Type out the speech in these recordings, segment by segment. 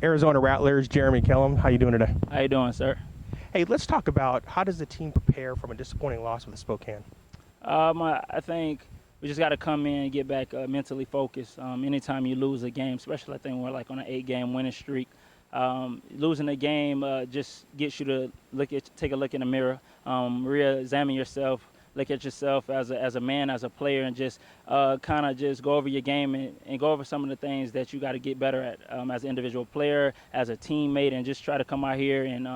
Arizona Rattlers, Jeremy Kellem. How you doing today? How you doing, sir? Hey, let's talk about how does the team prepare from a disappointing loss with the Spokane? I think we just got to come in and get back mentally focused. Anytime you lose a game, especially I think we're like on an 8-game winning streak, losing a game just gets you to take a look in the mirror, re-examine yourself, look at yourself as a man, as a player, and just kind of just go over your game and go over some of the things that you got to get better at as an individual player, as a teammate, and just try to come out here and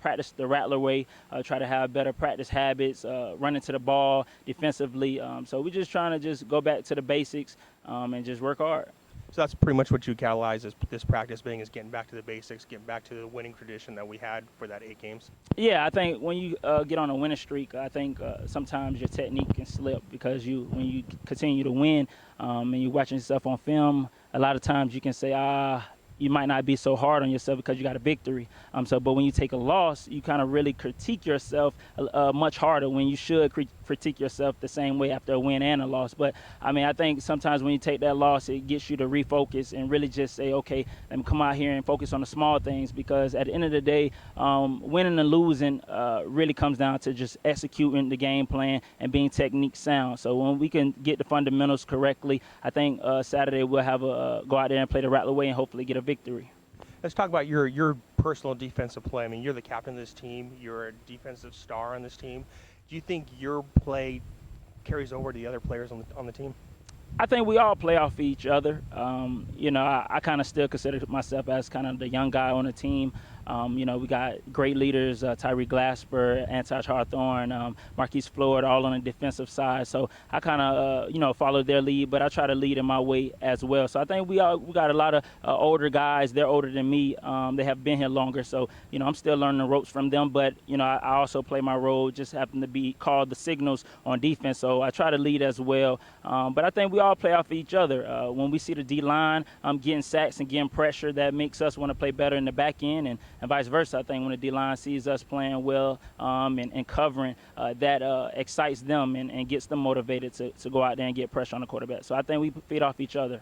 practice the Rattler way, try to have better practice habits, running to the ball defensively. So we're just trying to just go back to the basics and just work hard. So that's pretty much what you catalyze this practice being, is getting back to the basics, getting back to the winning tradition that we had for that 8 games. Yeah, I think when you get on a winning streak, I think sometimes your technique can slip because when you continue to win and you're watching yourself on film, a lot of times you can say, you might not be so hard on yourself because you got a victory. But when you take a loss, you kind of really critique yourself much harder when you should critique yourself the same way after a win and a loss. But, I think sometimes when you take that loss, it gets you to refocus and really just say, okay, let me come out here and focus on the small things, because at the end of the day, winning and losing really comes down to just executing the game plan and being technique sound. So when we can get the fundamentals correctly, I think Saturday we'll have go out there and play the Rattler way and hopefully get a victory. Let's talk about your personal defensive play. You're the captain of this team. You're a defensive star on this team. Do you think your play carries over to the other players on the team? I think we all play off each other. I kind of still consider myself as kind of the young guy on the team. We got great leaders, Tyree Glasper, Antosh Hawthorne, Marquise Floyd, all on the defensive side. So I kind of, follow their lead, but I try to lead in my way as well. So I think we got a lot of older guys. They're older than me. They have been here longer. So, I'm still learning the ropes from them. But, I also play my role, just happen to be called the signals on defense. So I try to lead as well. But I think we all play off each other. When we see the D-line getting sacks and getting pressure, that makes us want to play better in the back end. And vice versa. I think when the D-line sees us playing well and covering, that excites them and gets them motivated to go out there and get pressure on the quarterback. So I think we feed off each other.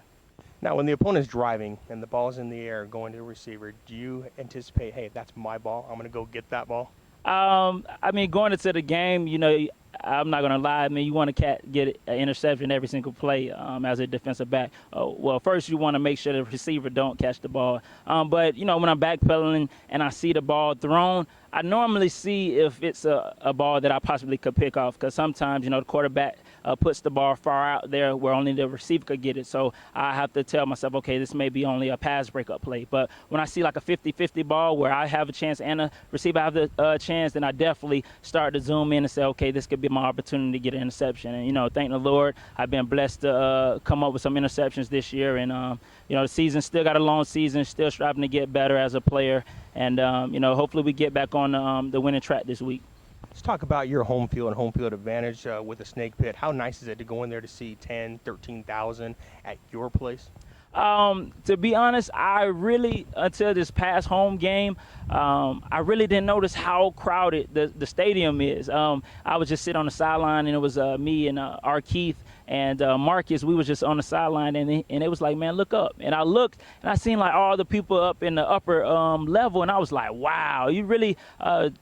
Now, when the opponent's driving and the ball's in the air going to the receiver, do you anticipate, hey, that's my ball, I'm going to go get that ball? Going into the game, I'm not going to lie. You want to get an interception every single play as a defensive back. Well, first you want to make sure the receiver don't catch the ball. But, when I'm backpedaling and I see the ball thrown, I normally see if it's a ball that I possibly could pick off, because sometimes, the quarterback puts the ball far out there where only the receiver could get it. So I have to tell myself, okay, this may be only a pass breakup play. But when I see like a 50-50 ball where I have a chance and a receiver have the chance, then I definitely start to zoom in and say, okay, this could be my opportunity to get an interception. And, thank the Lord, I've been blessed to come up with some interceptions this year. And, the season still got a long season, still striving to get better as a player. And, hopefully we get back on the winning track this week. Let's talk about your home field and home field advantage with the Snake Pit. How nice is it to go in there to see 10, 13,000 at your place? To be honest, I really, until this past home game, I really didn't notice how crowded the stadium is. I was just sitting on the sideline, and it was me and R. Keith and Marcus. We was just on the sideline, and it was like, man, look up. And I looked, and I seen like all the people up in the upper level, and I was like, wow. You really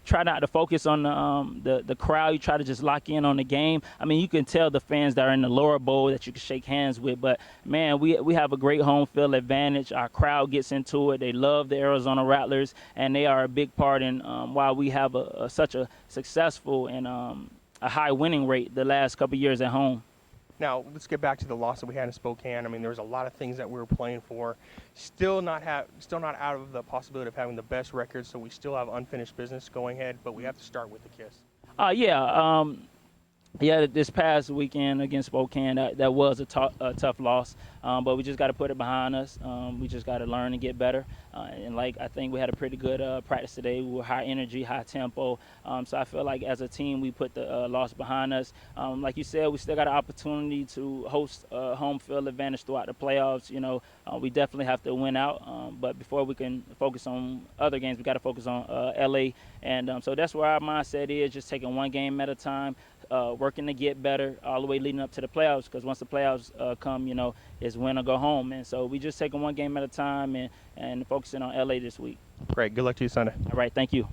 try not to focus on the crowd. You try to just lock in on the game. You can tell the fans that are in the lower bowl that you can shake hands with, but man, we have a great home field advantage. Our crowd gets into it. They love the Arizona Rattlers, and they are a big part in why we have such a successful and a high winning rate the last couple of years at home. Now, let's get back to the loss that we had in Spokane. There was a lot of things that we were playing for. Still not out of the possibility of having the best record, so we still have unfinished business going ahead, but we have to start with the KISS. Yeah, this past weekend against Spokane, that was a tough loss, but we just got to put it behind us. We just got to learn and get better. I think we had a pretty good practice today. We were high energy, high tempo. So I feel like as a team, we put the loss behind us. Like you said, we still got an opportunity to host home field advantage throughout the playoffs. We definitely have to win out. But before we can focus on other games, we got to focus on LA. And so that's where our mindset is, just taking one game at a time. working to get better all the way leading up to the playoffs, because once the playoffs come, it's win or go home. And so we just taking one game at a time and focusing on LA this week. Great. Good luck to you Sunday. All right, thank you.